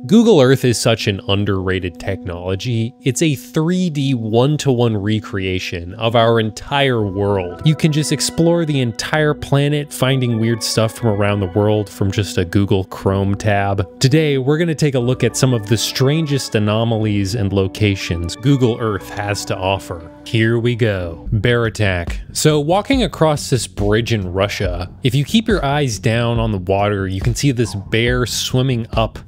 Google Earth is such an underrated technology. It's a 3D one-to-one recreation of our entire world. You can just explore the entire planet, finding weird stuff from around the world from just a Google Chrome tab. Today, we're going to take a look at some of the strangest anomalies and locations Google Earth has to offer. Here we go. Bear attack. So walking across this bridge in Russia, if you keep your eyes down on the water, you can see this bear swimming up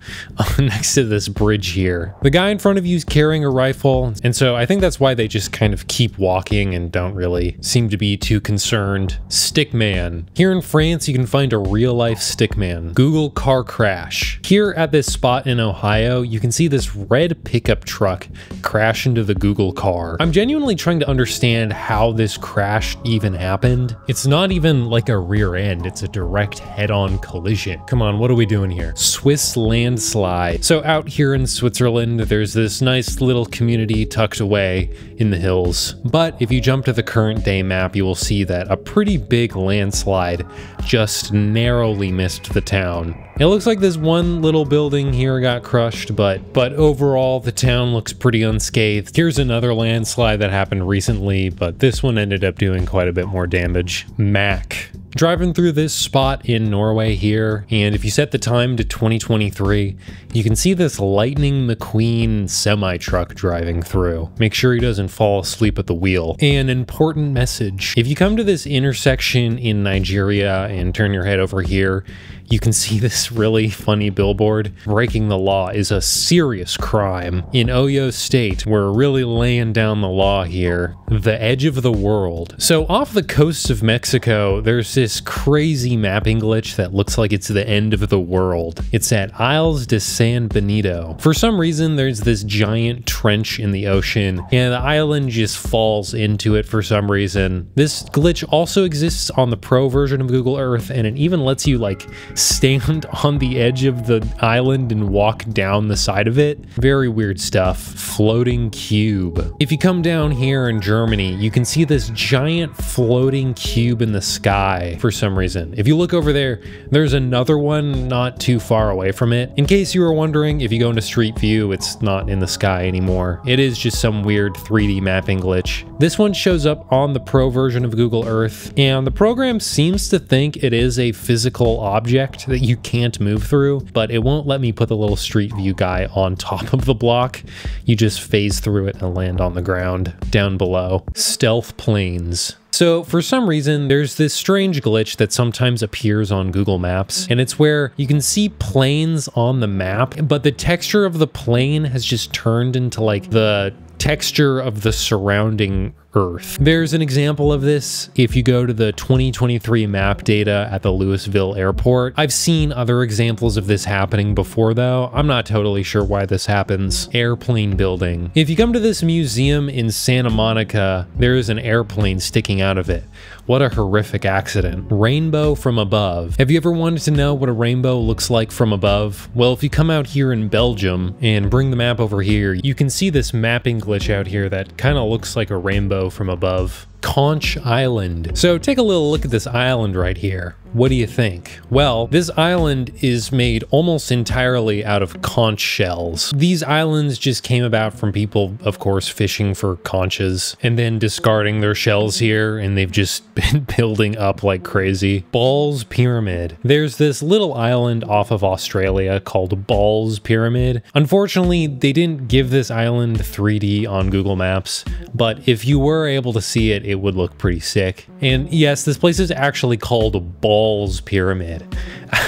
next to this bridge here. The guy in front of you is carrying a rifle, and so I think that's why they just kind of keep walking and don't really seem to be too concerned. Stickman. Here in France, you can find a real-life stickman. Google car crash. Here at this spot in Ohio, you can see this red pickup truck crash into the Google car. I'm genuinely trying to understand how this crash even happened. It's not even like a rear end, it's a direct head-on collision. Come on, what are we doing here? Swiss landslide. So out here in Switzerland, there's this nice little community tucked away in the hills. But if you jump to the current day map, you will see that a pretty big landslide just narrowly missed the town. It looks like this one little building here got crushed, but overall the town looks pretty unscathed. Here's another landslide that happened recently, but this one ended up doing quite a bit more damage. Mac. Driving through this spot in Norway here, and if you set the time to 2023, you can see this Lightning McQueen semi-truck driving through. Make sure he doesn't fall asleep at the wheel. An important message. If you come to this intersection in Nigeria and turn your head over here, you can see this really funny billboard. Breaking the law is a serious crime. In Oyo State, we're really laying down the law here. The edge of the world. So off the coast of Mexico, there's this crazy mapping glitch that looks like it's the end of the world. It's at Isles de San Benito. For some reason, there's this giant trench in the ocean, and the island just falls into it for some reason. This glitch also exists on the Pro version of Google Earth, and it even lets you like stand on the edge of the island and walk down the side of it. Very weird stuff. Floating cube. If you come down here in Germany, you can see this giant floating cube in the sky for some reason. If you look over there, there's another one not too far away from it. In case you were wondering, if you go into Street View, it's not in the sky anymore. It is just some weird 3D mapping glitch. This one shows up on the Pro version of Google Earth, and the program seems to think it is a physical object that you can't move through, but it won't let me put the little Street View guy on top of the block. You just phase through it and land on the ground down below. Stealth planes. So for some reason, there's this strange glitch that sometimes appears on Google Maps, and it's where you can see planes on the map, but the texture of the plane has just turned into like the texture of the surrounding Earth. There's an example of this if you go to the 2023 map data at the Louisville airport. I've seen other examples of this happening before though. I'm not totally sure why this happens. Airplane building. If you come to this museum in Santa Monica, there is an airplane sticking out of it. What a horrific accident. Rainbow from above. Have you ever wanted to know what a rainbow looks like from above? Well, if you come out here in Belgium and bring the map over here, you can see this mapping glitch out here that kind of looks like a rainbow from above. Conch Island. So take a little look at this island right here. What do you think? Well, this island is made almost entirely out of conch shells. These islands just came about from people, of course, fishing for conches and then discarding their shells here, and they've just been building up like crazy. Ball's Pyramid. There's this little island off of Australia called Ball's Pyramid. Unfortunately, they didn't give this island 3D on Google Maps, but if you were able to see it, it would look pretty sick. And yes, this place is actually called Ball's Pyramid.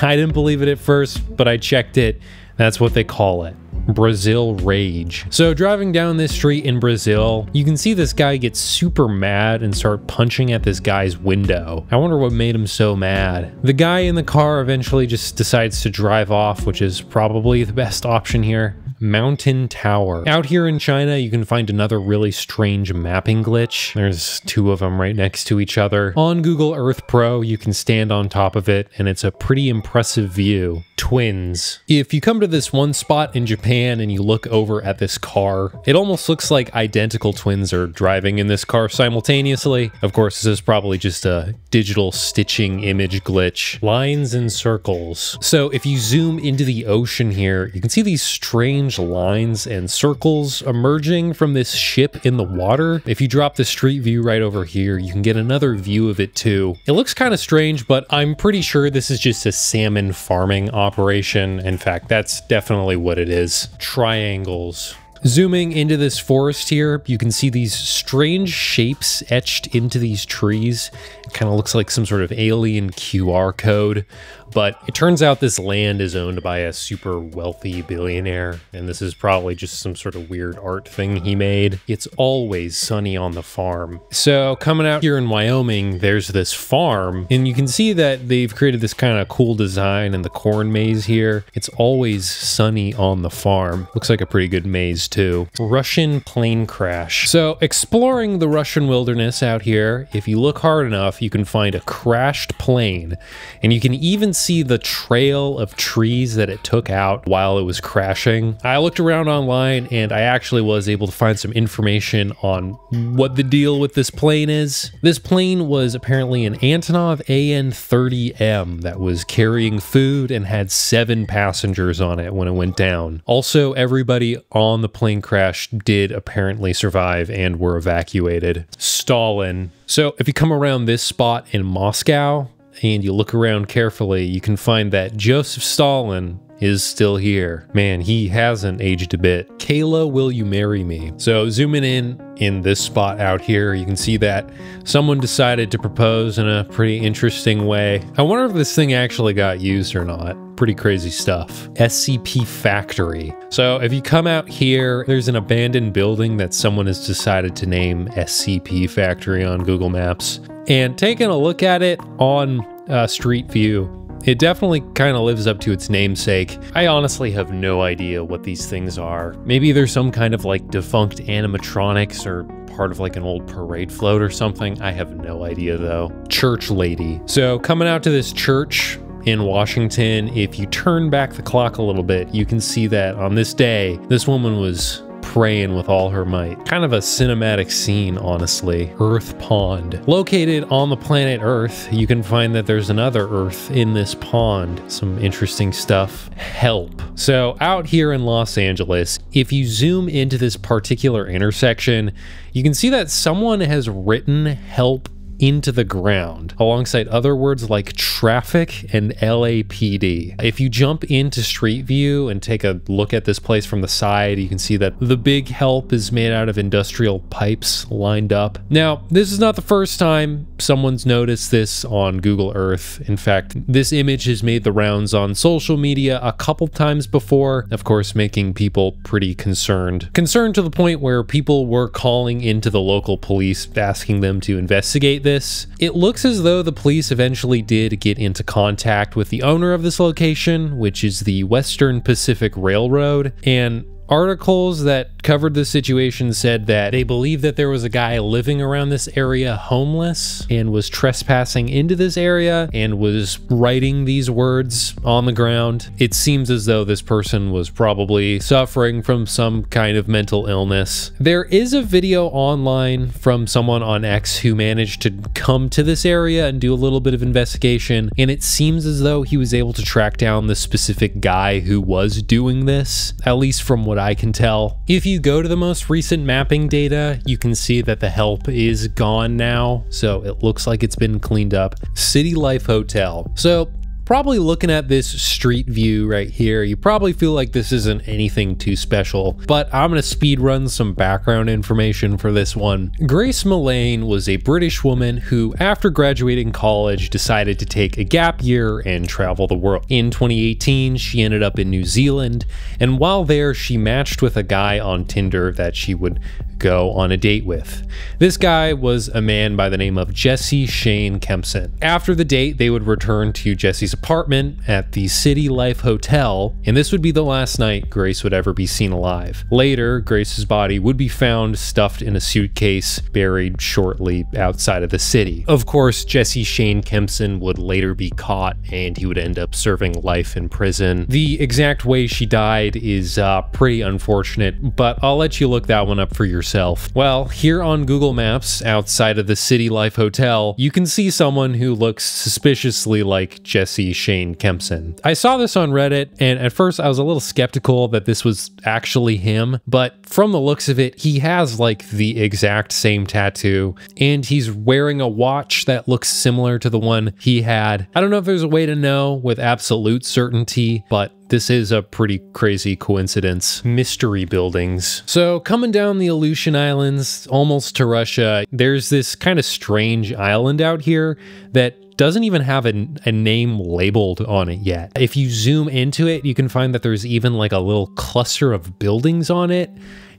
I didn't believe it at first, but I checked it. That's what they call it. Brazil Rage. So driving down this street in Brazil, you can see this guy get super mad and start punching at this guy's window. I wonder what made him so mad. The guy in the car eventually just decides to drive off, which is probably the best option here. Mountain Tower. Out here in China, you can find another really strange mapping glitch. There's two of them right next to each other. On Google Earth Pro, you can stand on top of it, and it's a pretty impressive view. Twins. If you come to this one spot in Japan and you look over at this car, it almost looks like identical twins are driving in this car simultaneously. Of course, this is probably just a digital stitching image glitch. Lines and circles. So if you zoom into the ocean here, you can see these strange lines and circles emerging from this ship in the water. If you drop the street view right over here, you can get another view of it too. It looks kind of strange, but I'm pretty sure this is just a salmon farming operation. In fact, that's definitely what it is. Triangles. Zooming into this forest here, you can see these strange shapes etched into these trees. It kind of looks like some sort of alien QR code, but it turns out this land is owned by a super wealthy billionaire, and this is probably just some sort of weird art thing he made. It's always sunny on the farm. So coming out here in Wyoming, there's this farm, and you can see that they've created this kind of cool design in the corn maze here. It's always sunny on the farm. Looks like a pretty good maze too. Russian plane crash. So exploring the Russian wilderness out here, if you look hard enough, you can find a crashed plane, and you can even see the trail of trees that it took out while it was crashing. I looked around online and I actually was able to find some information on what the deal with this plane is. This plane was apparently an Antonov AN-30M that was carrying food and had 7 passengers on it when it went down. Also, everybody on the plane crash did apparently survive and were evacuated. Stalin. So if you come around this spot in Moscow and you look around carefully, you can find that Joseph Stalin is still here. Man, he hasn't aged a bit. Kayla, will you marry me? So zooming in this spot out here, you can see that someone decided to propose in a pretty interesting way. I wonder if this thing actually got used or not. Pretty crazy stuff. SCP Factory. So if you come out here, there's an abandoned building that someone has decided to name SCP Factory on Google Maps. And taking a look at it on Street View, it definitely kind of lives up to its namesake. I honestly have no idea what these things are. Maybe there's some kind of like defunct animatronics or part of like an old parade float or something. I have no idea though. Church lady. So coming out to this church in Washington, if you turn back the clock a little bit, you can see that on this day, this woman was praying with all her might. Kind of a cinematic scene, honestly. Earth Pond. Located on the planet Earth, you can find that there's another Earth in this pond. Some interesting stuff. Help. So out here in Los Angeles, if you zoom into this particular intersection, you can see that someone has written help into the ground alongside other words like traffic and LAPD. If you jump into Street View and take a look at this place from the side, you can see that the big help is made out of industrial pipes lined up. Now, this is not the first time someone's noticed this on Google Earth. In fact, this image has made the rounds on social media a couple times before, of course, making people pretty concerned. Concerned to the point where people were calling into the local police asking them to investigate this. It looks as though the police eventually did get into contact with the owner of this location, which is the Western Pacific Railroad, and articles that covered the situation said that they believe that there was a guy living around this area homeless and was trespassing into this area and was writing these words on the ground. It seems as though this person was probably suffering from some kind of mental illness. There is a video online from someone on X who managed to come to this area and do a little bit of investigation, and it seems as though he was able to track down the specific guy who was doing this, at least from what I can tell. If you go to the most recent mapping data, you can see that the help is gone now, so it looks like it's been cleaned up. City Life Hotel. So probably looking at this street view right here, you probably feel like this isn't anything too special, but I'm gonna speed run some background information for this one. Grace Mullane was a British woman who, after graduating college, decided to take a gap year and travel the world. In 2018, she ended up in New Zealand, and while there, she matched with a guy on Tinder that she would go on a date with. This guy was a man by the name of Jesse Shane Kempson. After the date, they would return to Jesse's apartment at the City Life Hotel, and this would be the last night Grace would ever be seen alive. Later, Grace's body would be found stuffed in a suitcase, buried shortly outside of the city. Of course, Jesse Shane Kempson would later be caught, and he would end up serving life in prison. The exact way she died is pretty unfortunate, but I'll let you look that one up for yourself. Well, here on Google Maps, outside of the City Life Hotel, you can see someone who looks suspiciously like Jesse Shane Kempson. I saw this on Reddit, and at first I was a little skeptical that this was actually him, but from the looks of it, he has like the exact same tattoo, and he's wearing a watch that looks similar to the one he had. I don't know if there's a way to know with absolute certainty, but this is a pretty crazy coincidence. Mystery buildings. So coming down the Aleutian Islands, almost to Russia, there's this kind of strange island out here that doesn't even have a name labeled on it yet. If you zoom into it, you can find that there's even like a little cluster of buildings on it.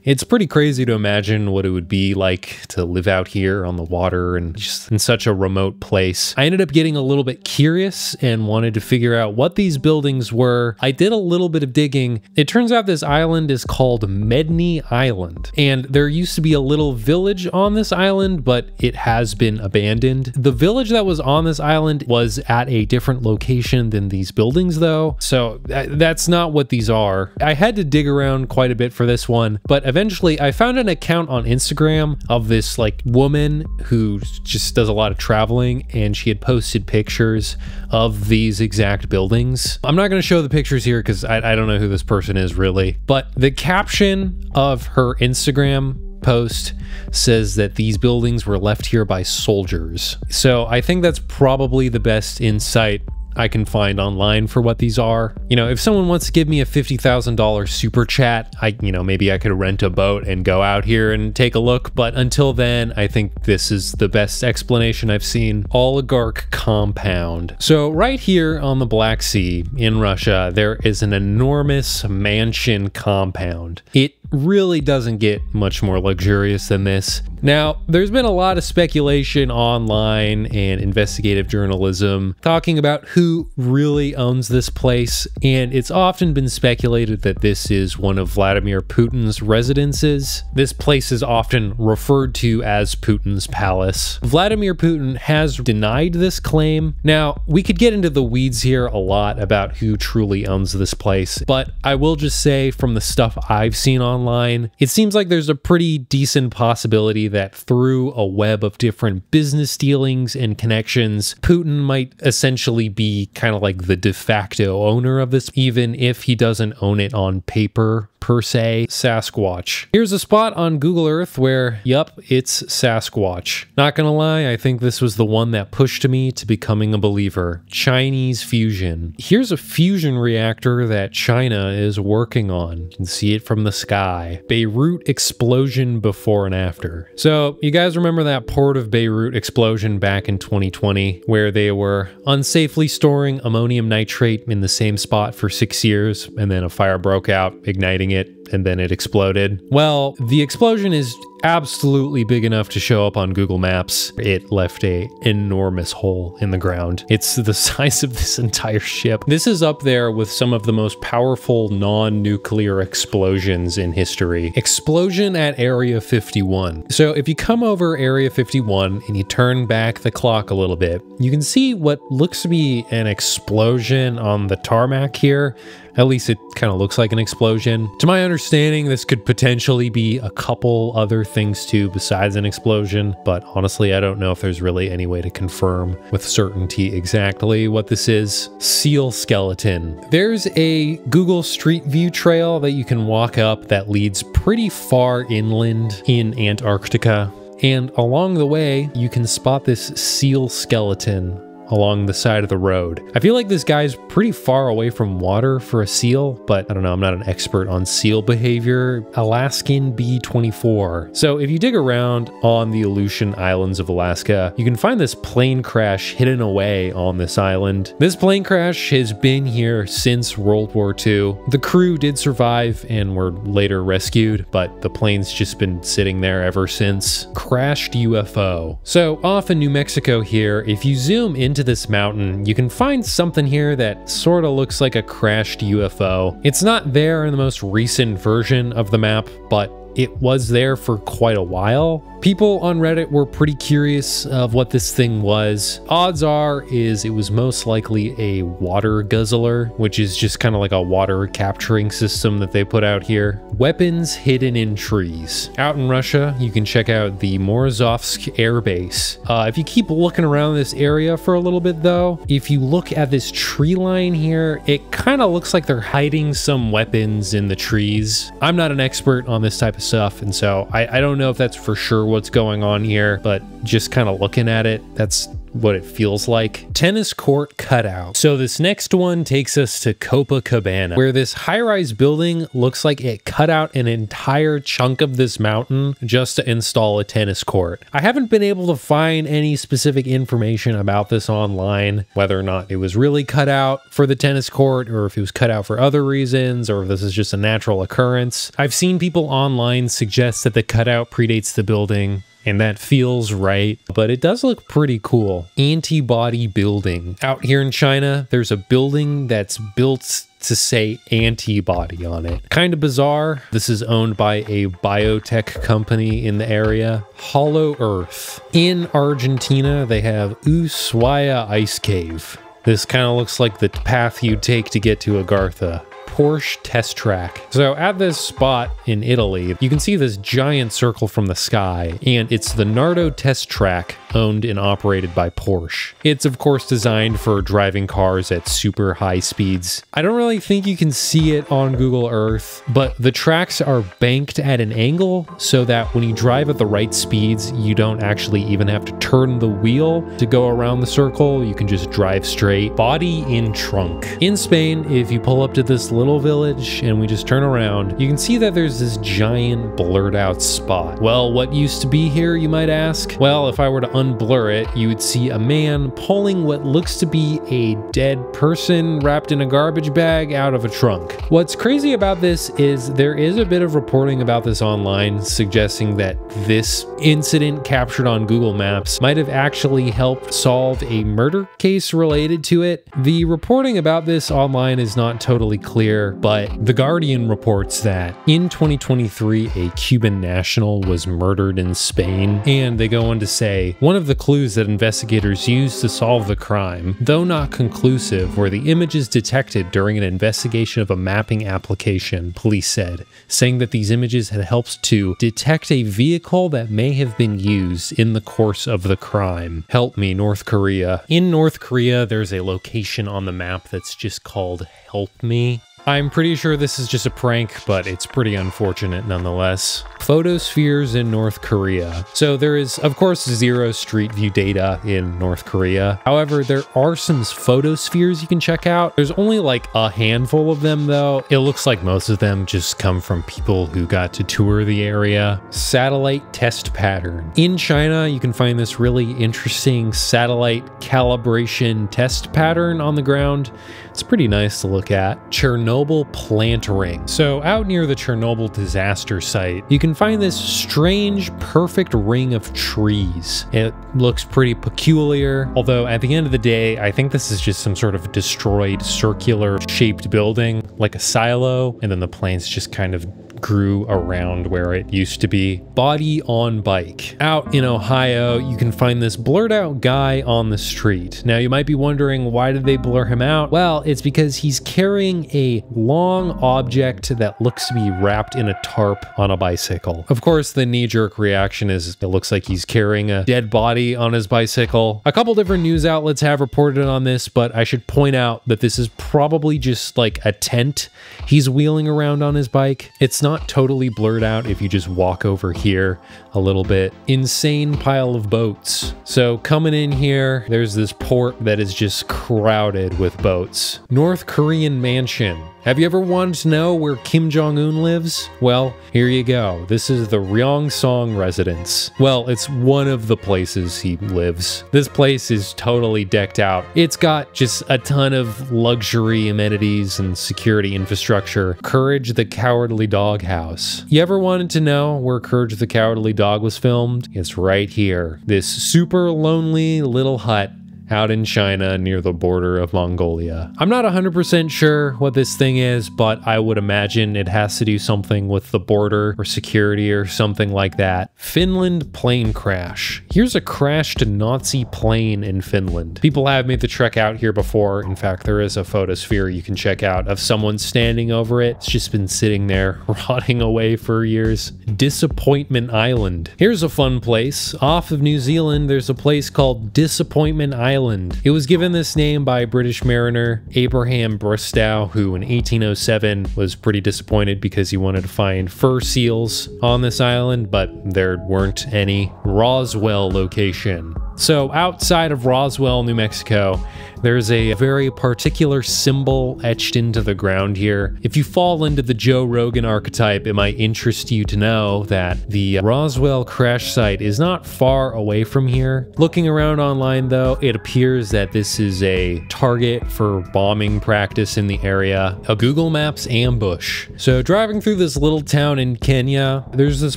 It's pretty crazy to imagine what it would be like to live out here on the water and just in such a remote place. I ended up getting a little bit curious and wanted to figure out what these buildings were. I did a little bit of digging. It turns out this island is called Medny Island, and there used to be a little village on this island, but it has been abandoned. The village that was on this island was at a different location than these buildings though, so that's not what these are. I had to dig around quite a bit for this one, but eventually I found an account on Instagram of this like woman who just does a lot of traveling, and she had posted pictures of these exact buildings. I'm not going to show the pictures here because I don't know who this person is really, but the caption of her Instagram post says that these buildings were left here by soldiers. So I think that's probably the best insight I can find online for what these are. You know, if someone wants to give me a $50,000 super chat, maybe I could rent a boat and go out here and take a look. But until then, I think this is the best explanation I've seen. Oligarch compound. So right here on the Black Sea in Russia, there is an enormous mansion compound. It really doesn't get much more luxurious than this. Now, there's been a lot of speculation online and investigative journalism talking about who really owns this place, and it's often been speculated that this is one of Vladimir Putin's residences. This place is often referred to as Putin's palace. Vladimir Putin has denied this claim. Now, we could get into the weeds here a lot about who truly owns this place, but I will just say from the stuff I've seen online, it seems like there's a pretty decent possibility that through a web of different business dealings and connections, Putin might essentially be kind of like the de facto owner of this, even if he doesn't own it on paper per se. Sasquatch. Here's a spot on Google Earth where, yup, it's Sasquatch. Not gonna lie, I think this was the one that pushed me to becoming a believer. Chinese fusion. Here's a fusion reactor that China is working on. You can see it from the sky. Beirut explosion before and after. So you guys remember that port of Beirut explosion back in 2020 where they were unsafely storing ammonium nitrate in the same spot for 6 years, and then a fire broke out, igniting it, and then it exploded? Well, the explosion is absolutely big enough to show up on Google Maps. It left an enormous hole in the ground. It's the size of this entire ship. This is up there with some of the most powerful non-nuclear explosions in history. Explosion at Area 51. So if you come over Area 51 and you turn back the clock a little bit, you can see what looks to be an explosion on the tarmac here. At least it kind of looks like an explosion. To my understanding, this could potentially be a couple other things too besides an explosion, but honestly, I don't know if there's really any way to confirm with certainty exactly what this is. Seal skeleton. There's a Google Street View trail that you can walk up that leads pretty far inland in Antarctica, and along the way, you can spot this seal skeleton along the side of the road. I feel like this guy's pretty far away from water for a seal, but I don't know, I'm not an expert on seal behavior. Alaskan B-24. So if you dig around on the Aleutian Islands of Alaska, you can find this plane crash hidden away on this island. This plane crash has been here since World War II. The crew did survive and were later rescued, but the plane's just been sitting there ever since. Crashed UFO. So off in New Mexico here, if you zoom into this mountain, you can find something here that sort of looks like a crashed UFO. It's not there in the most recent version of the map, but it was there for quite a while. People on Reddit were pretty curious of what this thing was. Odds are is it was most likely a water guzzler, which is just kind of like a water capturing system that they put out here. Weapons hidden in trees. Out in Russia, you can check out the Morozovsk Air Base. If you keep looking around this area for a little bit though, if you look at this tree line here, it kind of looks like they're hiding some weapons in the trees. I'm not an expert on this type of stuff, and so I don't know if that's for sure what's going on here, but just kind of looking at it, that's what it feels like. Tennis court cutout. So this next one takes us to Copacabana, where this high-rise building looks like it cut out an entire chunk of this mountain just to install a tennis court. I haven't been able to find any specific information about this online, whether or not it was really cut out for the tennis court, or if it was cut out for other reasons, or if this is just a natural occurrence. I've seen people online suggest that the cutout predates the building, and that feels right, but it does look pretty cool. Antibody building. Out here in China, there's a building that's built to say antibody on it. Kind of bizarre. This is owned by a biotech company in the area. Hollow Earth. In Argentina, they have Ushuaia Ice Cave. This kind of looks like the path you take to get to Agartha. Porsche test track. So at this spot in Italy, you can see this giant circle from the sky, and it's the Nardo test track owned and operated by Porsche. It's of course designed for driving cars at super high speeds. I don't really think you can see it on Google Earth, but the tracks are banked at an angle so that when you drive at the right speeds, you don't actually even have to turn the wheel to go around the circle. You can just drive straight. Body in trunk. In Spain, if you pull up to this little village and we just turn around, you can see that there's this giant blurred out spot. Well, what used to be here, you might ask? Well, if I were to unblur it, you would see a man pulling what looks to be a dead person wrapped in a garbage bag out of a trunk. What's crazy about this is there is a bit of reporting about this online suggesting that this incident captured on Google Maps might have actually helped solve a murder case related to it. The reporting about this online is not totally clear, but The Guardian reports that in 2023, a Cuban national was murdered in Spain, and they go on to say, one of the clues that investigators used to solve the crime, though not conclusive, were the images detected during an investigation of a mapping application, police said, saying that these images had helped to detect a vehicle that may have been used in the course of the crime. Help me, North Korea. In North Korea, there's a location on the map that's just called Help Me. I'm pretty sure this is just a prank, but it's pretty unfortunate nonetheless. Photospheres in North Korea. So there is, of course, zero street view data in North Korea. However, there are some photospheres you can check out. There's only like a handful of them though. It looks like most of them just come from people who got to tour the area. Satellite test pattern. In China, you can find this really interesting satellite calibration test pattern on the ground. It's pretty nice to look at. Chernobyl plant ring. So out near the Chernobyl disaster site, you can find this strange, perfect ring of trees. It looks pretty peculiar, although at the end of the day, I think this is just some sort of destroyed circular shaped building, like a silo, and then the plants just kind of grew around where it used to be. Body on bike. Out in Ohio, you can find this blurred out guy on the street. Now you might be wondering, why did they blur him out? Well, Well, it's because he's carrying a long object that looks to be wrapped in a tarp on a bicycle. Of course, the knee-jerk reaction is it looks like he's carrying a dead body on his bicycle. A couple different news outlets have reported on this, but I should point out that this is probably just like a tent he's wheeling around on his bike. It's not totally blurred out if you just walk over here a little bit. Insane pile of boats. So coming in here, there's this port that is just crowded with boats. North Korean mansion. Have you ever wanted to know where Kim Jong-un lives? Well, here you go. This is the Ryongsong residence. Well, it's one of the places he lives. This place is totally decked out. It's got just a ton of luxury amenities and security infrastructure. Courage the Cowardly Dog house. You ever wanted to know where Courage the Cowardly Dog was filmed? It's right here. This super lonely little hut out in China near the border of Mongolia. I'm not 100% sure what this thing is, but I would imagine it has to do something with the border or security or something like that. Finland plane crash. Here's a crashed Nazi plane in Finland. People have made the trek out here before. In fact, there is a photosphere you can check out of someone standing over it. It's just been sitting there rotting away for years. Disappointment Island. Here's a fun place. Off of New Zealand, there's a place called Disappointment Island. It was given this name by British mariner Abraham Bristow, who in 1807 was pretty disappointed because he wanted to find fur seals on this island, but there weren't any. Roswell location. So outside of Roswell, New Mexico, there's a very particular symbol etched into the ground here. If you fall into the Joe Rogan archetype, it might interest you to know that the Roswell crash site is not far away from here. Looking around online though, it appears that this is a target for bombing practice in the area, a Google Maps ambush. So driving through this little town in Kenya, there's this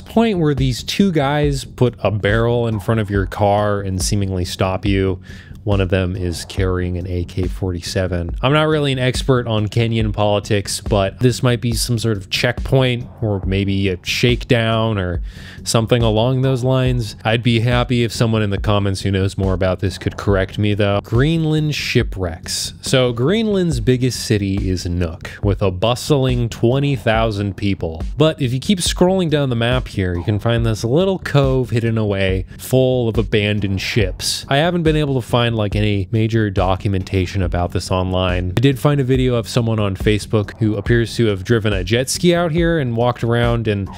point where these two guys put a barrel in front of your car and seemingly stop you. One of them is carrying an AK-47. I'm not really an expert on Kenyan politics, but this might be some sort of checkpoint or maybe a shakedown or something along those lines. I'd be happy if someone in the comments who knows more about this could correct me though. Greenland shipwrecks. So Greenland's biggest city is Nuuk with a bustling 20,000 people. But if you keep scrolling down the map here, you can find this little cove hidden away full of abandoned ships. I haven't been able to find like any major documentation about this online. I did find a video of someone on Facebook who appears to have driven a jet ski out here and walked around, and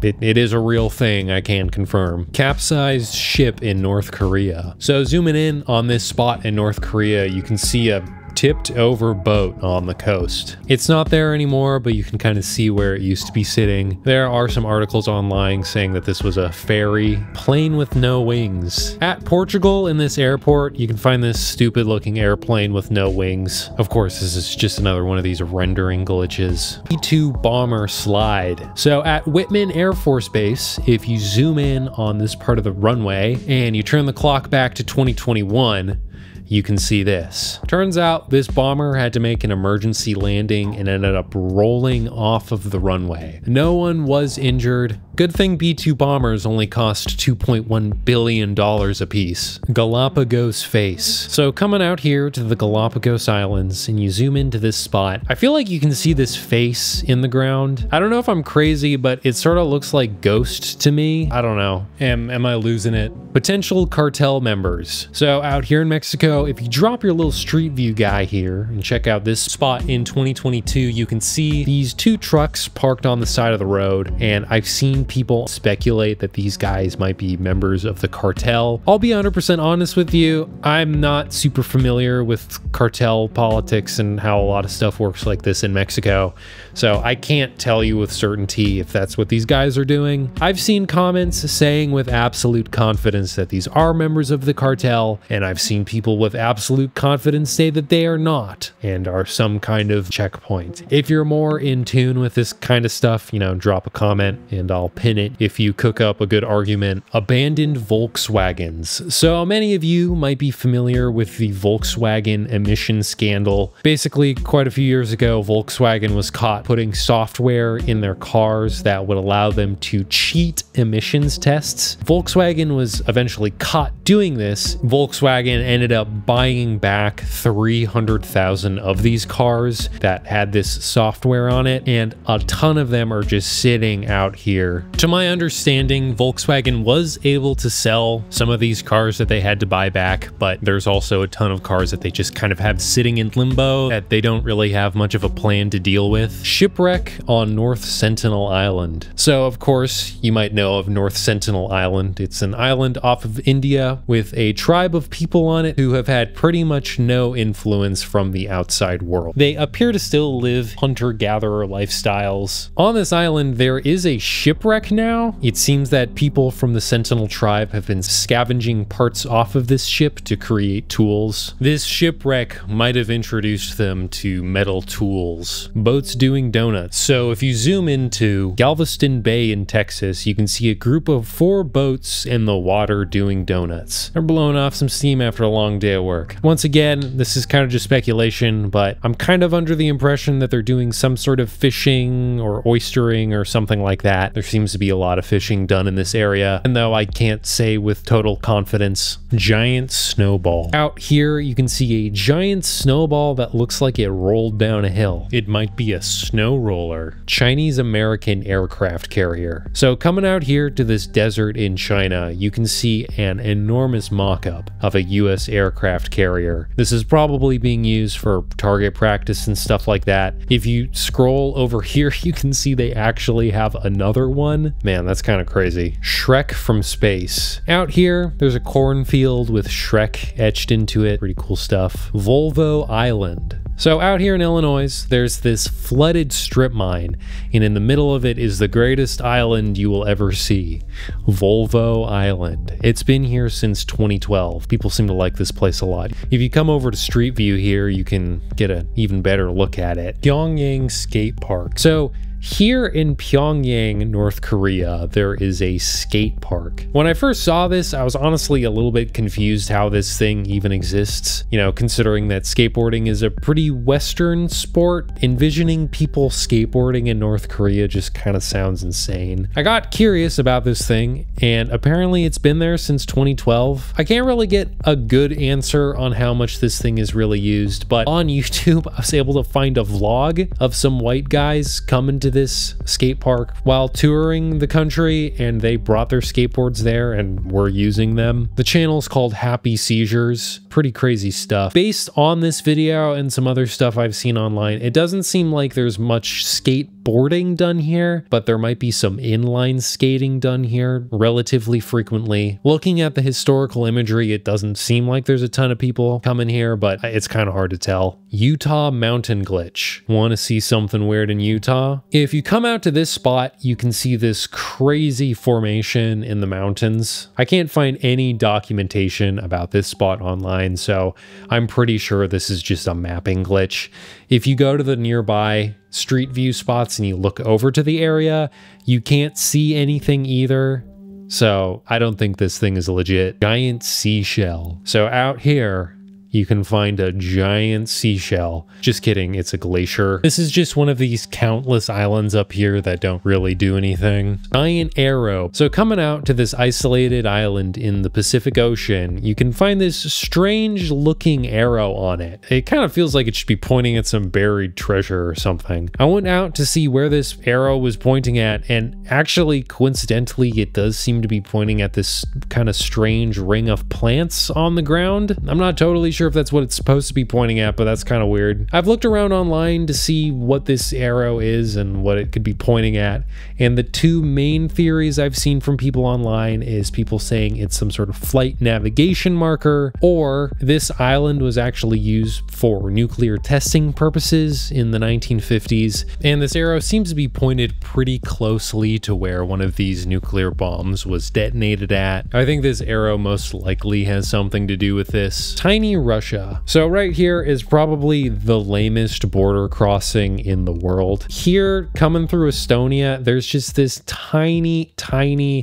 it is a real thing, I can confirm. Capsized ship in North Korea. So zooming in on this spot in North Korea, you can see a tipped over boat on the coast. It's not there anymore, but you can kind of see where it used to be sitting. There are some articles online saying that this was a ferry, plane with no wings. At Portugal, in this airport, you can find this stupid looking airplane with no wings. Of course, this is just another one of these rendering glitches. B-2 bomber slide. So at Whitman Air Force Base, if you zoom in on this part of the runway and you turn the clock back to 2021, you can see this. Turns out this bomber had to make an emergency landing and ended up rolling off of the runway. No one was injured. Good thing B-2 bombers only cost $2.1 billion a piece. Galapagos face. So coming out here to the Galapagos Islands and you zoom into this spot, I feel like you can see this face in the ground. I don't know if I'm crazy, but it sort of looks like Ghost to me. I don't know. Am I losing it? Potential cartel members. So out here in Mexico, if you drop your little street view guy here and check out this spot in 2022, you can see these two trucks parked on the side of the road, and I've seen people speculate that these guys might be members of the cartel. I'll be 100% honest with you, I'm not super familiar with cartel politics and how a lot of stuff works like this in Mexico, so I can't tell you with certainty if that's what these guys are doing. I've seen comments saying with absolute confidence that these are members of the cartel, and I've seen people with absolute confidence say that they are not and are some kind of checkpoint. If you're more in tune with this kind of stuff, you know, drop a comment and I'll pin it if you cook up a good argument. Abandoned Volkswagens. So many of you might be familiar with the Volkswagen emission scandal. Basically, quite a few years ago, Volkswagen was caught putting software in their cars that would allow them to cheat emissions tests. Volkswagen was eventually caught doing this. Volkswagen ended up buying back 300,000 of these cars that had this software on it, and a ton of them are just sitting out here. To my understanding, Volkswagen was able to sell some of these cars that they had to buy back, but there's also a ton of cars that they just kind of have sitting in limbo that they don't really have much of a plan to deal with. Shipwreck on North Sentinel Island. So of course, you might know of North Sentinel Island. It's an island off of India with a tribe of people on it who have had pretty much no influence from the outside world. They appear to still live hunter-gatherer lifestyles. On this island, there is a shipwreck now. It seems that people from the Sentinel tribe have been scavenging parts off of this ship to create tools. This shipwreck might have introduced them to metal tools. Boats doing donuts. So if you zoom into Galveston Bay in Texas, you can see a group of 4 boats in the water doing donuts. They're blowing off some steam after a long day of work. Once again, this is kind of just speculation, but I'm kind of under the impression that they're doing some sort of fishing or oystering or something like that. There seems to be a lot of fishing done in this area, and though I can't say with total confidence. Giant snowball. Out here, you can see a giant snowball that looks like it rolled down a hill. It might be a snow roller. Chinese-American aircraft carrier. So coming out here to this desert in China, you can see an enormous mock-up of a US aircraft carrier. This is probably being used for target practice and stuff like that. If you scroll over here, you can see they actually have another one. Man, that's kind of crazy. Shrek from space. Out here, there's a cornfield with Shrek etched into it. Pretty cool stuff. Volvo Island. So out here in Illinois, there's this flooded strip mine, and in the middle of it is the greatest island you will ever see, Volvo Island. It's been here since 2012. People seem to like this place a lot. If you come over to Street View here, you can get an even better look at it. Pyongyang Skate Park. So here in Pyongyang, North Korea, there is a skate park. When I first saw this, I was honestly a little bit confused how this thing even exists. You know, considering that skateboarding is a pretty Western sport, envisioning people skateboarding in North Korea just kind of sounds insane. I got curious about this thing, and apparently it's been there since 2012. I can't really get a good answer on how much this thing is really used, but on YouTube, I was able to find a vlog of some white guys coming to this skate park while touring the country, and they brought their skateboards there and were using them. The channel's called Happy Seizures. Pretty crazy stuff. Based on this video and some other stuff I've seen online, it doesn't seem like there's much skateboarding done here, but there might be some inline skating done here relatively frequently. Looking at the historical imagery, it doesn't seem like there's a ton of people coming here, but it's kind of hard to tell. Utah Mountain Glitch. Want to see something weird in Utah? If you come out to this spot, you can see this crazy formation in the mountains. I can't find any documentation about this spot online, so I'm pretty sure this is just a mapping glitch. If you go to the nearby Street View spots and you look over to the area, you can't see anything either. So I don't think this thing is legit. Giant seashell. So out here, you can find a giant seashell. Just kidding, it's a glacier. This is just one of these countless islands up here that don't really do anything. Giant arrow. So coming out to this isolated island in the Pacific Ocean, you can find this strange looking arrow on it. It kind of feels like it should be pointing at some buried treasure or something. I went out to see where this arrow was pointing at, and actually coincidentally, it does seem to be pointing at this kind of strange ring of plants on the ground. I'm not totally sure if that's what it's supposed to be pointing at, but that's kind of weird. I've looked around online to see what this arrow is and what it could be pointing at, and the two main theories I've seen from people online is people saying it's some sort of flight navigation marker, or this island was actually used for nuclear testing purposes in the 1950s, and this arrow seems to be pointed pretty closely to where one of these nuclear bombs was detonated at. I think this arrow most likely has something to do with this. Tiny Russia. So right here is probably the lamest border crossing in the world. Here, coming through Estonia, there's just this tiny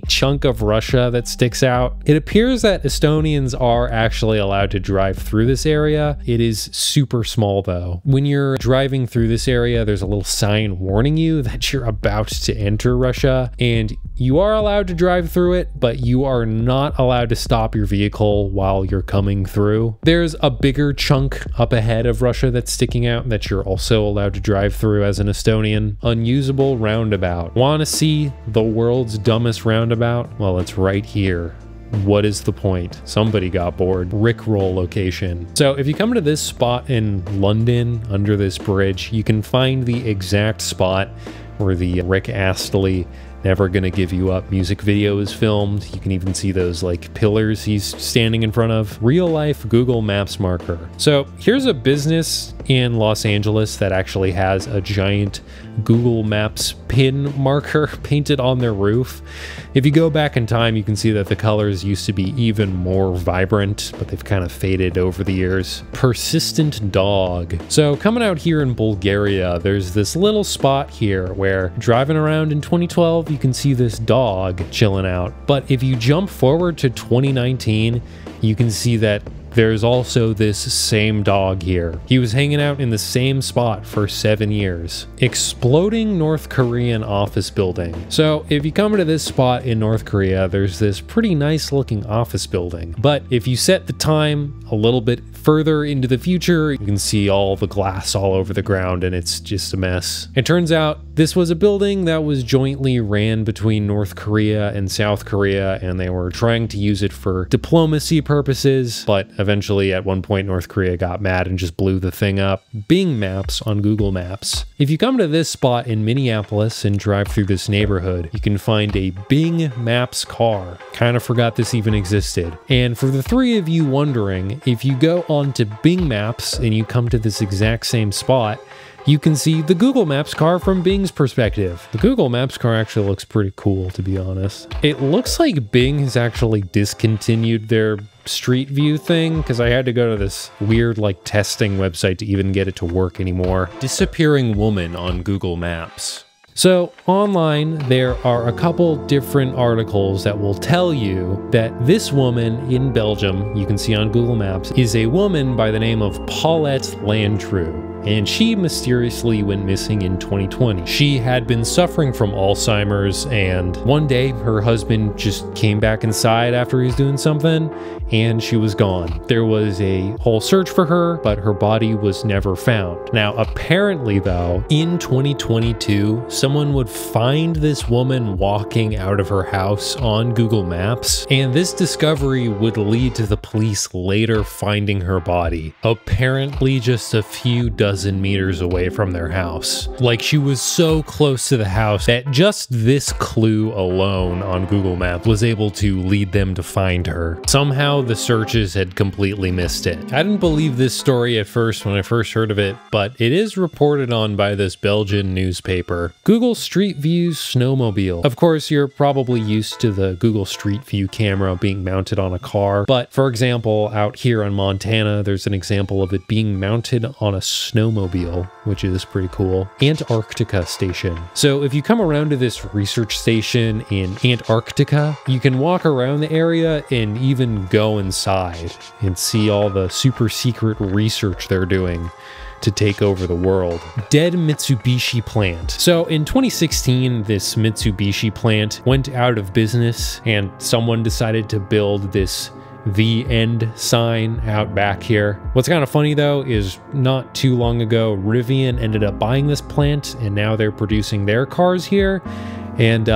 chunk of Russia that sticks out. It appears that Estonians are actually allowed to drive through this area. It is super small though. When you're driving through this area, there's a little sign warning you that you're about to enter Russia, and you are allowed to drive through it, but you are not allowed to stop your vehicle while you're coming through. There's a bigger chunk up ahead of Russia that's sticking out that you're also allowed to drive through as an Estonian. Unusable roundabout. Want to see the world's dumbest roundabout? Well, it's right here. What is the point? Somebody got bored. Rickroll location. So if you come to this spot in London under this bridge, you can find the exact spot where the Rick Astley Never Gonna Give You Up music video is filmed. You can even see those like pillars he's standing in front of. Real life Google Maps marker. So here's a business in Los Angeles that actually has a giant Google Maps pin marker painted on their roof. If you go back in time, you can see that the colors used to be even more vibrant, but they've kind of faded over the years. Persistent dog. So coming out here in Bulgaria, there's this little spot here where driving around in 2012, you can see this dog chilling out. But if you jump forward to 2019, you can see that there's also this same dog here. He was hanging out in the same spot for 7 years. Exploding North Korean office building. So if you come to this spot in North Korea, there's this pretty nice looking office building. But if you set the time a little bit further into the future, you can see all the glass all over the ground and it's just a mess. It turns out this was a building that was jointly ran between North Korea and South Korea, and they were trying to use it for diplomacy purposes, but eventually at one point North Korea got mad and just blew the thing up. Bing Maps on Google Maps. If you come to this spot in Minneapolis and drive through this neighborhood, you can find a Bing Maps car. Kind of forgot this even existed. And for the three of you wondering, if you go onto Bing Maps and you come to this exact same spot, you can see the Google Maps car from Bing's perspective. The Google Maps car actually looks pretty cool, to be honest. It looks like Bing has actually discontinued their Street View thing, because I had to go to this weird like testing website to even get it to work anymore. Disappearing woman on Google Maps. So online, there are a couple different articles that will tell you that this woman in Belgium, you can see on Google Maps, is a woman by the name of Paulette Landru. And she mysteriously went missing in 2020. She had been suffering from Alzheimer's, and one day her husband just came back inside after he was doing something, and she was gone. There was a whole search for her, but her body was never found. Now, apparently though, in 2022, someone would find this woman walking out of her house on Google Maps, and this discovery would lead to the police later finding her body. Apparently just a few dozen meters away from their house. Like, she was so close to the house that just this clue alone on Google Maps was able to lead them to find her. Somehow the searches had completely missed it. I didn't believe this story at first when I first heard of it, but it is reported on by this Belgian newspaper. Google Street View's snowmobile. Of course, you're probably used to the Google Street View camera being mounted on a car, but for example, out here in Montana, there's an example of it being mounted on a snowmobile, which is pretty cool. Antarctica station. So if you come around to this research station in Antarctica, you can walk around the area and even go inside and see all the super secret research they're doing to take over the world. Dead Mitsubishi plant. So in 2016, this Mitsubishi plant went out of business and someone decided to build this "The End" sign out back here. What's kind of funny though is not too long ago, Rivian ended up buying this plant and now they're producing their cars here. And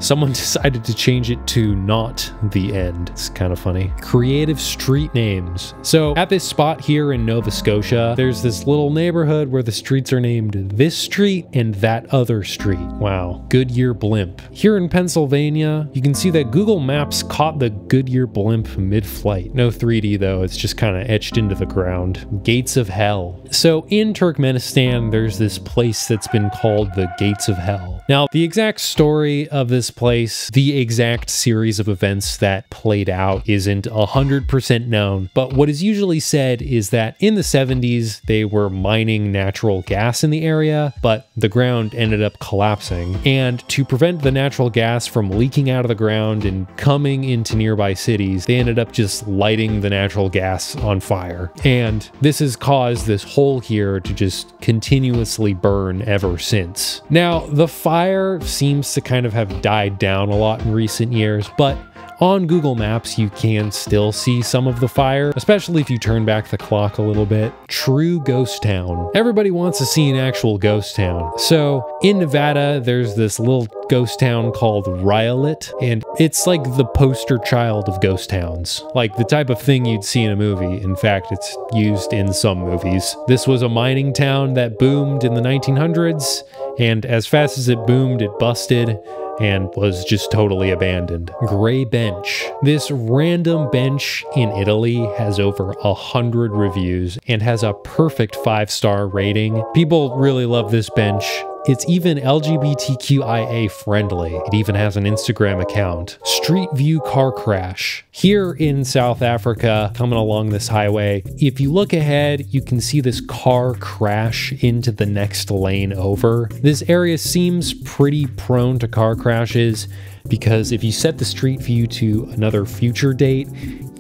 someone decided to change it to "Not the End." It's kind of funny. Creative street names. So at this spot here in Nova Scotia, there's this little neighborhood where the streets are named this street and that other street. Wow. Goodyear blimp. Here in Pennsylvania, you can see that Google Maps caught the Goodyear blimp mid-flight. No 3D though, it's just kind of etched into the ground. Gates of Hell. So in Turkmenistan, there's this place that's been called the Gates of Hell. Now, the exact story story of this place, the exact series of events that played out, isn't 100% known, but what is usually said is that in the 70s they were mining natural gas in the area, but the ground ended up collapsing, and to prevent the natural gas from leaking out of the ground and coming into nearby cities, they ended up just lighting the natural gas on fire. And this has caused this hole here to just continuously burn ever since. Now, the fire seems to kind of have died down a lot in recent years, but on Google Maps, you can still see some of the fire, especially if you turn back the clock a little bit. True ghost town. Everybody wants to see an actual ghost town. So in Nevada, there's this little ghost town called Rhyolite, and it's like the poster child of ghost towns. Like the type of thing you'd see in a movie. In fact, it's used in some movies. This was a mining town that boomed in the 1900s, and as fast as it boomed, it busted and was just totally abandoned. Gray Bench. This random bench in Italy has over 100 reviews and has a perfect 5-star rating. People really love this bench. It's even LGBTQIA friendly. It even has an Instagram account. Street View Car Crash. Here in South Africa, coming along this highway, if you look ahead, you can see this car crash into the next lane over. This area seems pretty prone to car crashes because if you set the street view to another future date,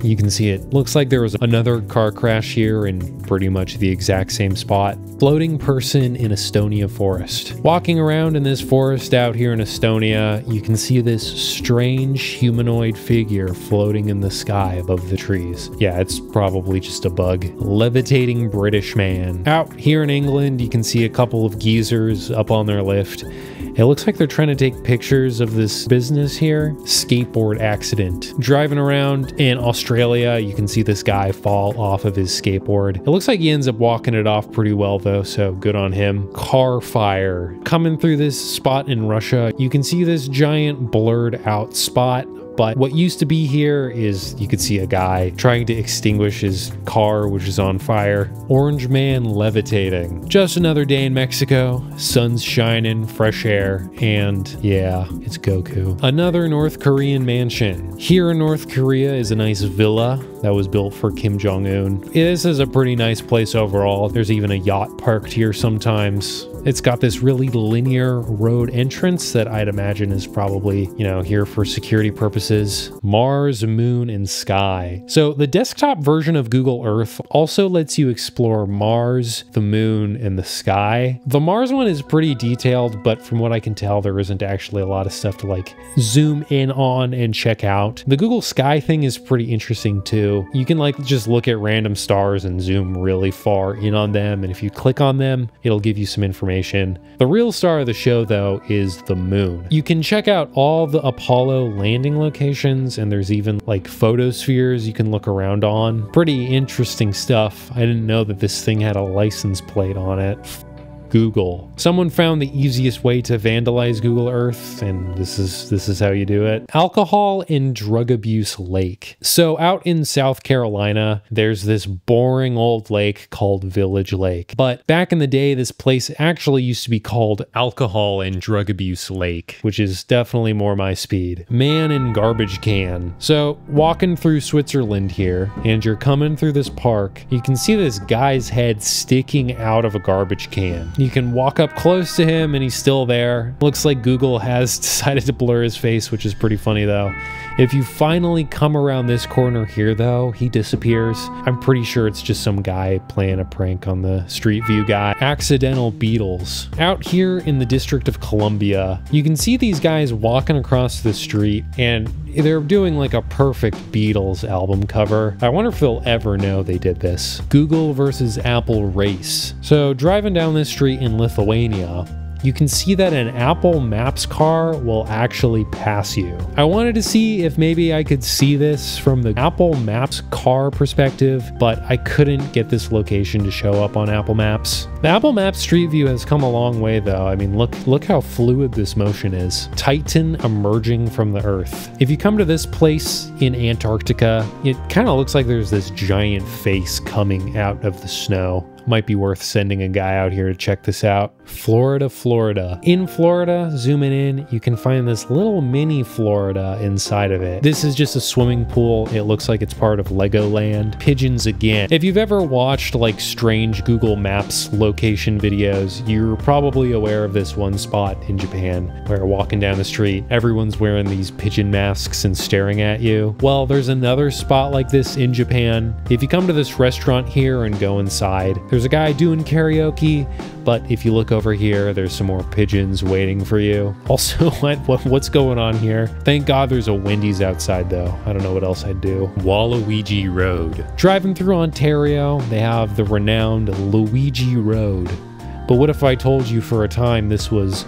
you can see it looks like there was another car crash here in pretty much the exact same spot. Floating person in Estonia forest. Walking around in this forest out here in Estonia, you can see this strange humanoid figure floating in the sky above the trees. Yeah, it's probably just a bug. Levitating British man. Out here in England, you can see a couple of geezers up on their lift. It looks like they're trying to take pictures of this business here. Skateboard accident. Driving around in Australia, you can see this guy fall off of his skateboard. It looks like he ends up walking it off pretty well though, so good on him. Car fire. Coming through this spot in Russia, you can see this giant blurred out spot. But what used to be here is you could see a guy trying to extinguish his car, which is on fire. Orange man levitating. Just another day in Mexico. Sun's shining, fresh air, and yeah, it's Goku. Another North Korean mansion. Here in North Korea is a nice villa that was built for Kim Jong-un. This is a pretty nice place overall. There's even a yacht parked here sometimes. It's got this really linear road entrance that I'd imagine is probably, you know, here for security purposes. Mars, moon, and sky. So the desktop version of Google Earth also lets you explore Mars, the moon, and the sky. The Mars one is pretty detailed, but from what I can tell, there isn't actually a lot of stuff to like zoom in on and check out. The Google Sky thing is pretty interesting too. You can like just look at random stars and zoom really far in on them, and if you click on them, it'll give you some information. The real star of the show, though, is the moon. You can check out all the Apollo landing locations, and there's even like photospheres you can look around on. Pretty interesting stuff. I didn't know that this thing had a license plate on it. Google. Someone found the easiest way to vandalize Google Earth, and this is how you do it. Alcohol and drug abuse lake. So out in South Carolina, there's this boring old lake called Village Lake. But back in the day, this place actually used to be called Alcohol and Drug Abuse Lake, which is definitely more my speed. Man in garbage can. So walking through Switzerland here, and you're coming through this park, you can see this guy's head sticking out of a garbage can. You can walk up close to him and he's still there. Looks like Google has decided to blur his face, which is pretty funny though. If you finally come around this corner here though, he disappears. I'm pretty sure it's just some guy playing a prank on the Street View guy. Accidental Beatles. Out here in the District of Columbia, you can see these guys walking across the street and they're doing like a perfect Beatles album cover. I wonder if they'll ever know they did this. Google versus Apple race. So driving down this street in Lithuania, you can see that an Apple Maps car will actually pass you. I wanted to see if maybe I could see this from the Apple Maps car perspective, but I couldn't get this location to show up on Apple Maps. The Apple Maps Street View has come a long way though. I mean, look how fluid this motion is. Titan emerging from the Earth. If you come to this place in Antarctica, it kind of looks like there's this giant face coming out of the snow. Might be worth sending a guy out here to check this out. Florida, Florida. In Florida, zooming in, you can find this little mini Florida inside of it. This is just a swimming pool. It looks like it's part of Legoland. Pigeons again. If you've ever watched like strange Google Maps location videos, you're probably aware of this one spot in Japan where walking down the street, everyone's wearing these pigeon masks and staring at you. Well, there's another spot like this in Japan. If you come to this restaurant here and go inside, there's a guy doing karaoke, but if you look over here, there's some more pigeons waiting for you. Also, what's going on here? Thank God there's a Wendy's outside though. I don't know what else I'd do. Waluigi Road. Driving through Ontario, they have the renowned Luigi Road. But what if I told you for a time this was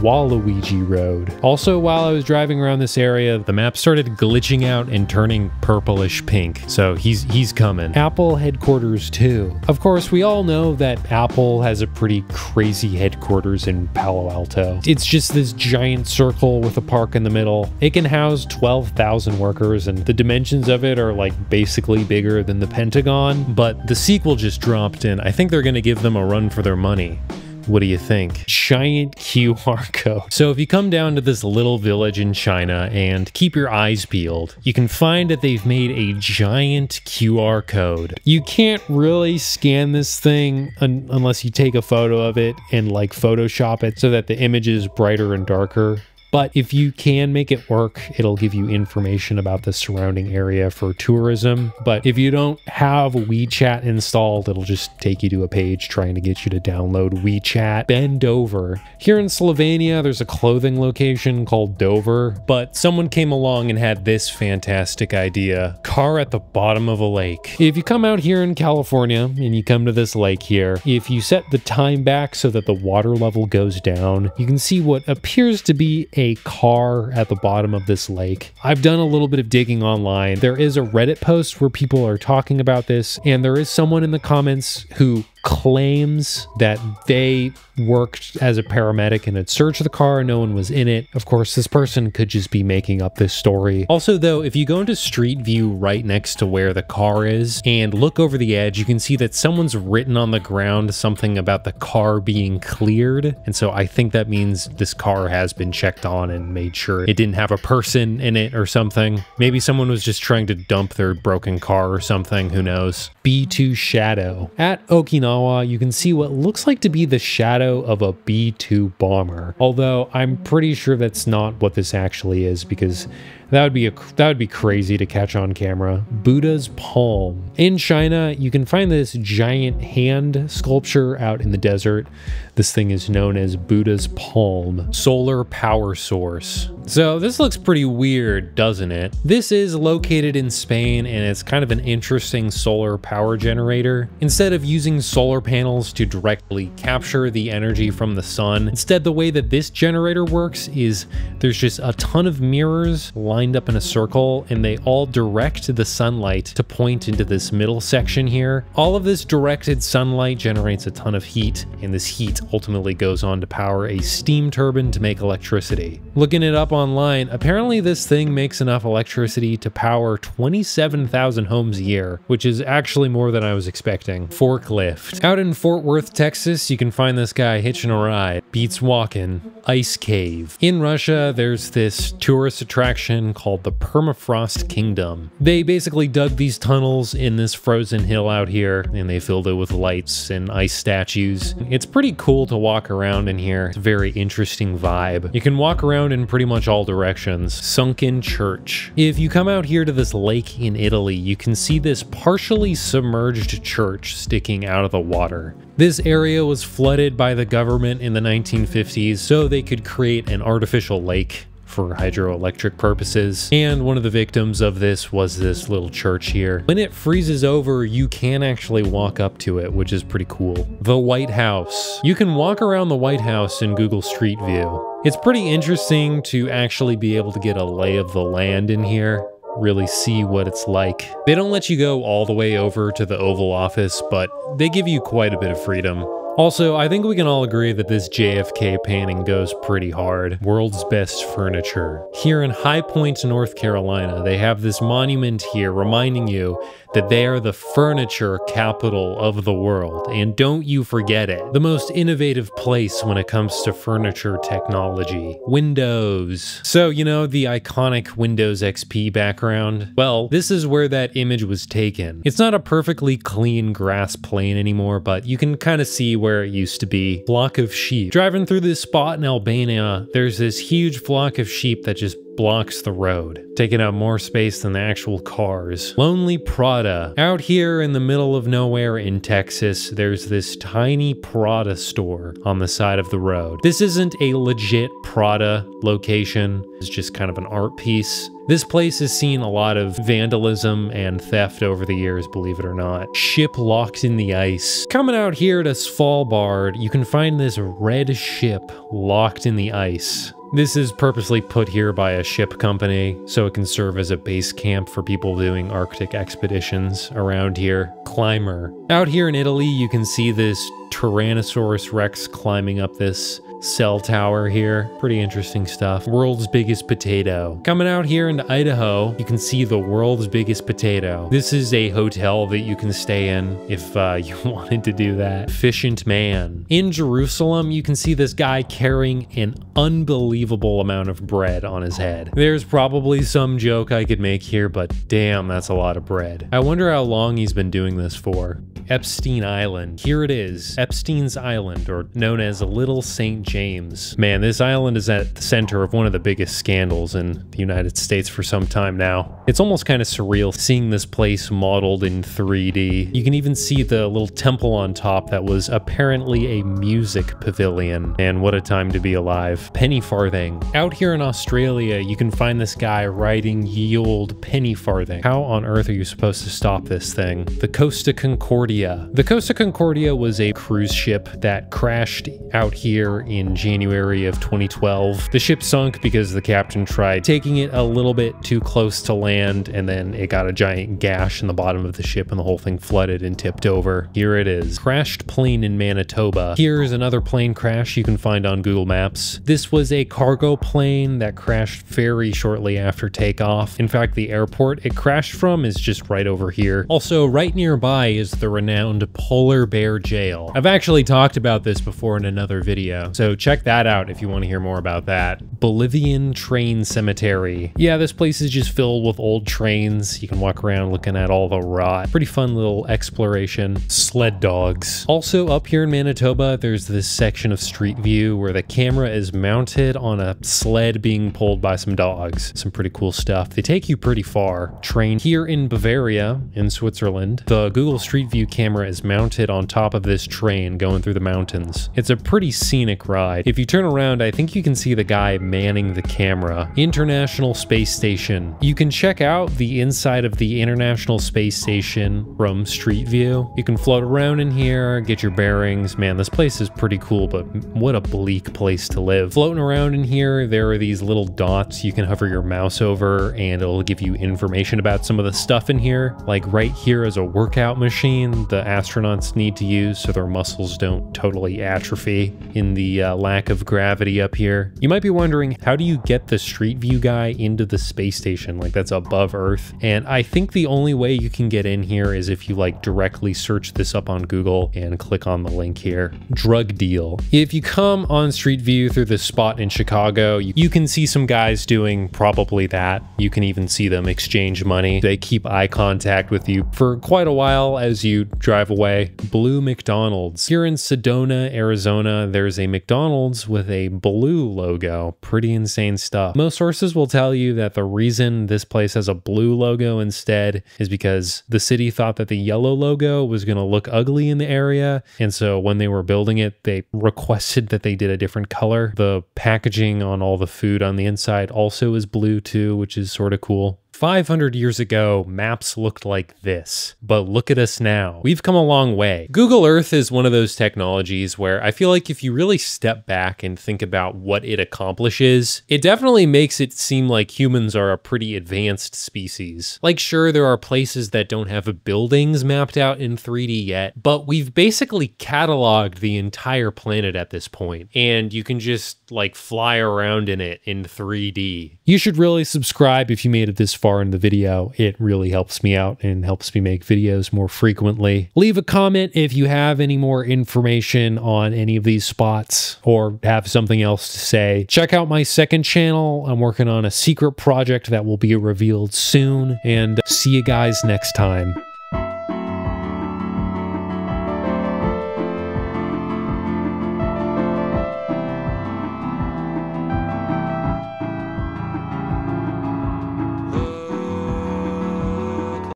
Waluigi Road? Also, while I was driving around this area, the map started glitching out and turning purplish pink. So he's coming. Apple headquarters too. Of course, we all know that Apple has a pretty crazy headquarters in Palo Alto. It's just this giant circle with a park in the middle. It can house 12,000 workers, and the dimensions of it are like basically bigger than the Pentagon. But the sequel just dropped, and I think they're gonna give them a run for their money. What do you think? Giant QR code. So if you come down to this little village in China and keep your eyes peeled, you can find that they've made a giant QR code. You can't really scan this thing unless you take a photo of it and like Photoshop it so that the image is brighter and darker. But if you can make it work, it'll give you information about the surrounding area for tourism. But if you don't have WeChat installed, it'll just take you to a page trying to get you to download WeChat. Bend over. Here in Slovenia, there's a clothing location called Dover, but someone came along and had this fantastic idea. Car at the bottom of a lake. If you come out here in California and you come to this lake here, if you set the time back so that the water level goes down, you can see what appears to be a car at the bottom of this lake. I've done a little bit of digging online. There is a Reddit post where people are talking about this, and there is someone in the comments who claims that they worked as a paramedic and had searched the car and no one was in it. Of course, this person could just be making up this story. Also though, if you go into Street View right next to where the car is and look over the edge, you can see that someone's written on the ground something about the car being cleared. And so I think that means this car has been checked on and made sure it didn't have a person in it or something. Maybe someone was just trying to dump their broken car or something, who knows. B-2 Shadow. At Okinawa, you can see what looks like to be the shadow of a B-2 bomber. Although I'm pretty sure that's not what this actually is, because that would be crazy to catch on camera. Buddha's palm. In China, you can find this giant hand sculpture out in the desert. This thing is known as Buddha's palm. Solar power source. So this looks pretty weird, doesn't it? This is located in Spain, and it's kind of an interesting solar power generator. Instead of using solar panels to directly capture the energy from the sun, instead the way that this generator works is there's just a ton of mirrors lined up in a circle, and they all direct the sunlight to point into this middle section here. All of this directed sunlight generates a ton of heat, and this heat ultimately goes on to power a steam turbine to make electricity. Looking it up online, apparently this thing makes enough electricity to power 27,000 homes a year, which is actually more than I was expecting. Forklift. Out in Fort Worth, Texas, you can find this guy hitching a ride. Beats walking. Ice cave. In Russia, there's this tourist attraction called the Permafrost Kingdom. They basically dug these tunnels in this frozen hill out here, and they filled it with lights and ice statues. It's pretty cool to walk around in here. It's a very interesting vibe. You can walk around in pretty much all directions. Sunken church. If you come out here to this lake in Italy, you can see this partially submerged church sticking out of the water. This area was flooded by the government in the 1950s, so they could create an artificial lake for hydroelectric purposes, and one of the victims of this was this little church here. When it freezes over, you can actually walk up to it, which is pretty cool. The White House. You can walk around the White House in Google Street View. It's pretty interesting to actually be able to get a lay of the land in here, really see what it's like. They don't let you go all the way over to the Oval Office, but they give you quite a bit of freedom. Also, I think we can all agree that this JFK painting goes pretty hard. World's best furniture. Here in High Point, North Carolina, they have this monument here reminding you that they are the furniture capital of the world, and don't you forget it. The most innovative place when it comes to furniture technology. Windows. So, you know, the iconic Windows XP background? Well, this is where that image was taken. It's not a perfectly clean grass plane anymore, but you can kind of see where it used to be. Flock of sheep. Driving through this spot in Albania, there's this huge flock of sheep that just blocks the road, taking up more space than the actual cars. Lonely Prada. Out here in the middle of nowhere in Texas, there's this tiny Prada store on the side of the road. This isn't a legit Prada location. It's just kind of an art piece. This place has seen a lot of vandalism and theft over the years, believe it or not. Ship locked in the ice. Coming out here to Svalbard, you can find this red ship locked in the ice. This is purposely put here by a ship company, so it can serve as a base camp for people doing Arctic expeditions around here. Climber. Out here in Italy, you can see this Tyrannosaurus Rex climbing up this cell tower here. Pretty interesting stuff. World's biggest potato. Coming out here into Idaho, you can see the world's biggest potato. This is a hotel that you can stay in if you wanted to do that. Efficient man. In Jerusalem, you can see this guy carrying an unbelievable amount of bread on his head. There's probably some joke I could make here, but damn, that's a lot of bread. I wonder how long he's been doing this for. Epstein Island. Here it is. Epstein's Island, or known as Little St. James. Man, this island is at the center of one of the biggest scandals in the United States for some time now. It's almost kind of surreal seeing this place modeled in 3D. You can even see the little temple on top that was apparently a music pavilion. And what a time to be alive. Penny farthing. Out here in Australia, you can find this guy riding ye olde penny farthing. How on earth are you supposed to stop this thing? The Costa Concordia. The Costa Concordia was a cruise ship that crashed out here in January of 2012. The ship sunk because the captain tried taking it a little bit too close to land, and then it got a giant gash in the bottom of the ship and the whole thing flooded and tipped over. Here it is. Crashed plane in Manitoba. Here's another plane crash you can find on Google Maps. This was a cargo plane that crashed very shortly after takeoff. In fact, the airport it crashed from is just right over here. Also, right nearby is the renowned Polar Bear Jail. I've actually talked about this before in another video, so check that out if you want to hear more about that. Bolivian Train Cemetery. Yeah, this place is just filled with old trains. You can walk around looking at all the rot. Pretty fun little exploration. Sled dogs. Also up here in Manitoba, there's this section of Street View where the camera is mounted on a sled being pulled by some dogs. Some pretty cool stuff. They take you pretty far. Train here in Bavaria, in Switzerland. The Google Street View camera is mounted on top of this train going through the mountains. It's a pretty scenic ride. If you turn around, I think you can see the guy manning the camera. International Space Station. You can check out the inside of the International Space Station from Street View. You can float around in here, get your bearings. Man, this place is pretty cool, but what a bleak place to live. Floating around in here, there are these little dots you can hover your mouse over and it'll give you information about some of the stuff in here. Like right here is a workout machine the astronauts need to use so their muscles don't totally atrophy in the lack of gravity up here. You might be wondering, how do you get the Street View guy into the space station? Like, that's above Earth. And I think the only way you can get in here is if you like directly search this up on Google and click on the link here. Drug deal. If you come on Street View through this spot in Chicago, you can see some guys doing probably that. You can even see them exchange money. They keep eye contact with you for quite a while as you drive away. Blue McDonald's. Here in Sedona, Arizona, there's a McDonald's with a blue logo. Pretty insane stuff. Most sources will tell you that the reason this place has a blue logo instead is because the city thought that the yellow logo was going to look ugly in the area, and so when they were building it, they requested that they did a different color. The packaging on all the food on the inside also is blue too, which is sort of cool. 500 years ago, maps looked like this, but look at us now. We've come a long way. Google Earth is one of those technologies where I feel like if you really step back and think about what it accomplishes, it definitely makes it seem like humans are a pretty advanced species. Like, sure, there are places that don't have buildings mapped out in 3D yet, but we've basically cataloged the entire planet at this point, and you can just like fly around in it in 3D. You should really subscribe if you made it this far in the video. It really helps me out and helps me make videos more frequently. Leave a comment if you have any more information on any of these spots or have something else to say. Check out my second channel. I'm working on a secret project that will be revealed soon, and see you guys next time.